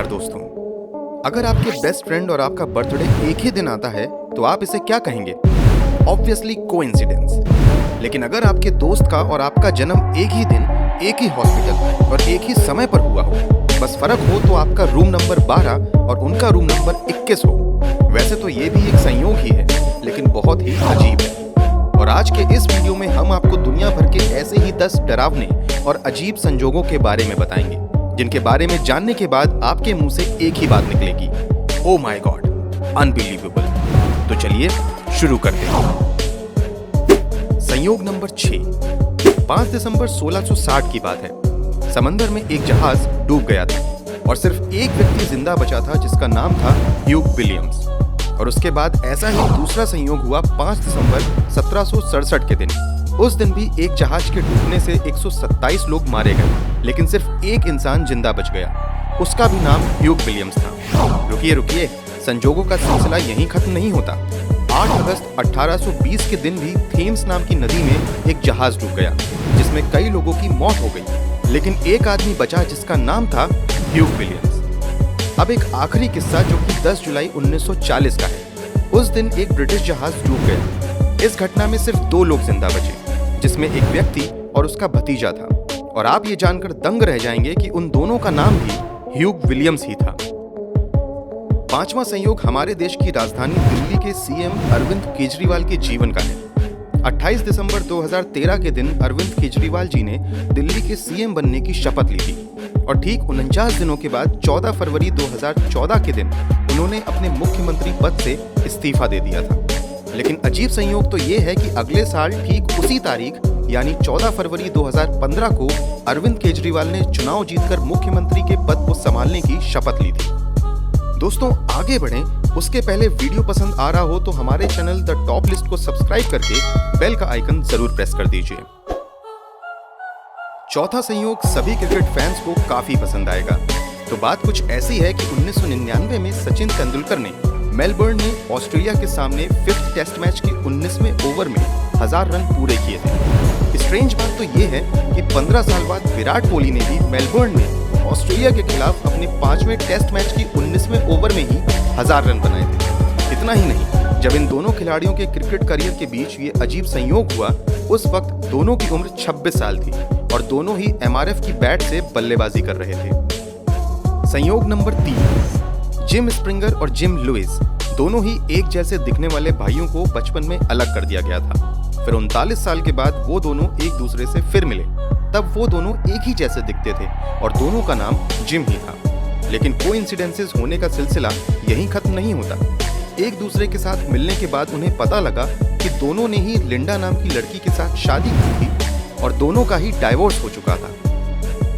नमस्कार दोस्तों। अगर आपके बेस्ट फ्रेंड और आपका बर्थडे एक ही दिन आता है तो आप इसे क्या कहेंगे? Obviously coincidence. लेकिन अगर आपके दोस्त का और आपका जन्म एक ही दिन, एक ही हॉस्पिटल और एक ही समय पर हुआ हो, बस फर्क हो तो आपका रूम नंबर 12 और उनका रूम नंबर 21 हो। वैसे तो ये भी एक संयोग ही है, लेकिन बहुत ही अजीब है। और आज के इस वीडियो में हम आपको दुनिया भर के ऐसे ही 10 डरावने और अजीब संजोगों के बारे में बताएंगे, जिनके बारे में जानने के बाद आपके मुंह से एक ही बात निकलेगी, ओ माय गॉड, अनबिलीवेबल। तो चलिए शुरू करते हैं। संयोग नंबर 6। 5 दिसंबर 1660 की बात है। समंदर में एक जहाज डूब गया था और सिर्फ एक व्यक्ति जिंदा बचा था, जिसका नाम था ह्यूग विलियम्स। और उसके बाद ऐसा ही दूसरा संयोग हुआ 5 दिसंबर 1767 के दिन। उस दिन भी एक जहाज के डूबने से 127 लोग मारे गए, लेकिन सिर्फ एक इंसान जिंदा बच गया। उसका भी नाम ह्यूग विलियम्स था। रुकिए, संजोगों का सिलसिला यहीं खत्म नहीं होता। 8 अगस्त 1820 के दिन भी थेम्स नाम की नदी में एक जहाज डूब गया, जिसमें कई लोगों की मौत हो गई, लेकिन एक आदमी बचा, जिसका नाम था ह्यूग विलियम्स। अब एक आखिरी किस्सा, जो कि 10 जुलाई 1940 का है। उस दिन एक ब्रिटिश जहाज डूब गया। इस घटना में सिर्फ 2 लोग जिंदा बचे, जिसमें एक व्यक्ति और उसका भतीजा था। और आप ये जानकर दंग रह जाएंगे कि उन दोनों का नाम भी ह्यूग विलियम्स ही था। 5वां संयोग हमारे देश की राजधानी दिल्ली के सीएम अरविंद केजरीवाल के जीवन का है। 28 दिसंबर 2013 के दिन अरविंद केजरीवाल जी ने दिल्ली के सीएम बनने की शपथ ली थी। और ठीक 49 दिनों के बाद 14 फरवरी 2014 के दिन उन्होंने अपने मुख्यमंत्री पद से इस्तीफा दे दिया था। लेकिन अजीब संयोग तो ये है कि अगले साल ठीक उसी तारीख यानी 14 फरवरी 2015 को अरविंद केजरीवाल ने चुनाव जीतकर मुख्यमंत्री के पद को संभालने की शपथ ली थी। दोस्तों, आगे बढ़ें उसके पहले वीडियो पसंद आ रहा हो तो हमारे चैनल द टॉप लिस्ट को सब्सक्राइब करके बेल का आइकन जरूर प्रेस कर दीजिए। चौथा संयोग सभी क्रिकेट फैंस को काफी पसंद आएगा। तो बात कुछ ऐसी है कि 1999 में सचिन तेंदुलकर ने मेलबर्न में ऑस्ट्रेलिया के सामने 5th टेस्ट मैच के 19वें ओवर में 1000 रन पूरे किए थे। स्ट्रेंज बात तो ये है कि 15 साल बाद विराट कोहली ने भी मेलबर्न में ऑस्ट्रेलिया के खिलाफ अपने 5वें टेस्ट मैच के 19वें ओवर में ही 1000 रन बनाए थे। इतना ही नहीं, जब इन दोनों खिलाड़ियों के क्रिकेट करियर के बीच ये अजीब संयोग हुआ, उस वक्त दोनों की उम्र 26 साल थी और दोनों ही एमआरएफ की बैट से बल्लेबाजी कर रहे थे। संयोग नंबर 3। जिम स्प्रिंगर और जिम लुइस दोनों ही एक जैसे दिखने वाले भाइयों को बचपन में अलग कर दिया गया था। फिर 39 साल के बाद वो दोनों एक दूसरे से फिर मिले, तब वो दोनों एक ही जैसे दिखते थे और दोनों का नाम जिम ही था। लेकिन कोइंसिडेंसेस होने का सिलसिला यहीं खत्म नहीं होता। एक दूसरे के साथ मिलने के बाद उन्हें पता लगा कि दोनों ने ही लिंडा नाम की लड़की के साथ शादी की थी और दोनों का ही डाइवोर्स हो चुका था।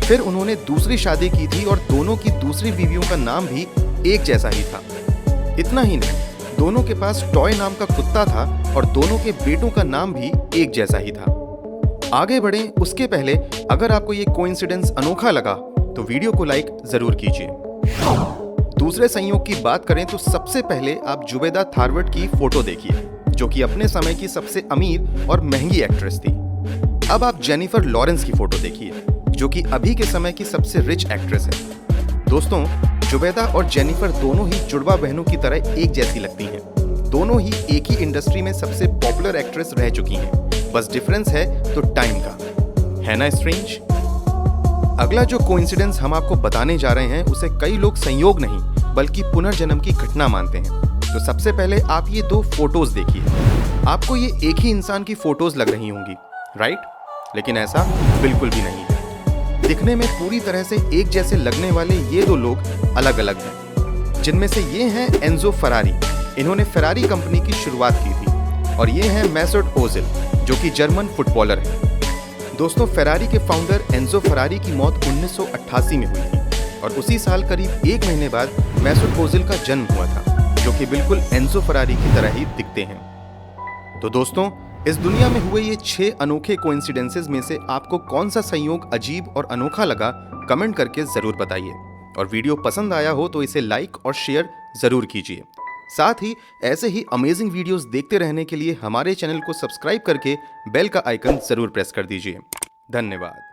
फिर उन्होंने दूसरी शादी की थी और दोनों की दूसरी बीवियों का नाम भी एक जैसा ही था। इतना ही नहीं, दोनों के पास टॉय नाम का कुत्ता था और दोनों के बेटों का नाम भी एक जैसा ही था। आगे बढ़ें उसके पहले अगर आपको ये कोइंसिडेंस अनोखा लगा तो वीडियो को लाइक जरूर कीजिए। दूसरे संयोग की बात करें तो सबसे पहले आप जुबेदा थारवट की फोटो देखिए, जो कि अपने समय की सबसे अमीर और महंगी एक्ट्रेस थी। अब आप जेनिफर लॉरेंस की फोटो देखिए, जो कि अभी के समय की सबसे रिच एक्ट्रेस है। दोस्तों, जुबेदा और जेनिफर दोनों ही जुड़वा बहनों की तरह एक जैसी लगती हैं। दोनों ही एक ही इंडस्ट्री में सबसे पॉपुलर एक्ट्रेस रह चुकी हैं। बस डिफरेंस है तो टाइम का, है ना स्ट्रेंज? अगला जो कोइंसिडेंस हम आपको बताने जा रहे हैं, उसे कई लोग संयोग नहीं बल्कि पुनर्जन्म की घटना मानते हैं। तो सबसे पहले आप ये 2 फोटोज देखिए। आपको ये एक ही इंसान की फोटोज लग रही होंगी, राइट? लेकिन ऐसा बिल्कुल भी नहीं है। दिखने में पूरी तरह से एक जैसे लगने वाले ये 2 लोग अलग अलग हैं, जिनमें से ये हैं एंजो फरारी। इन्होंने फेरारी कंपनी की शुरुआत की थी। और ये हैं मेसुट ओजिल, जो कि जर्मन फुटबॉलर हैं। दोस्तों, फेरारी के फाउंडर एंजो फरारी की मौत 1988 में हुई थी और उसी साल करीब 1 महीने बाद मेसुट ओजिल का जन्म हुआ था, जो कि बिल्कुल एंजो फरारी की तरह ही दिखते हैं। तो दोस्तों, इस दुनिया में हुए ये 6 अनोखे कोइंसिडेंसेस में से आपको कौन सा संयोग अजीब और अनोखा लगा, कमेंट करके जरूर बताइए। और वीडियो पसंद आया हो तो इसे लाइक और शेयर जरूर कीजिए। साथ ही ऐसे ही अमेजिंग वीडियोस देखते रहने के लिए हमारे चैनल को सब्सक्राइब करके बेल का आइकन जरूर प्रेस कर दीजिए। धन्यवाद।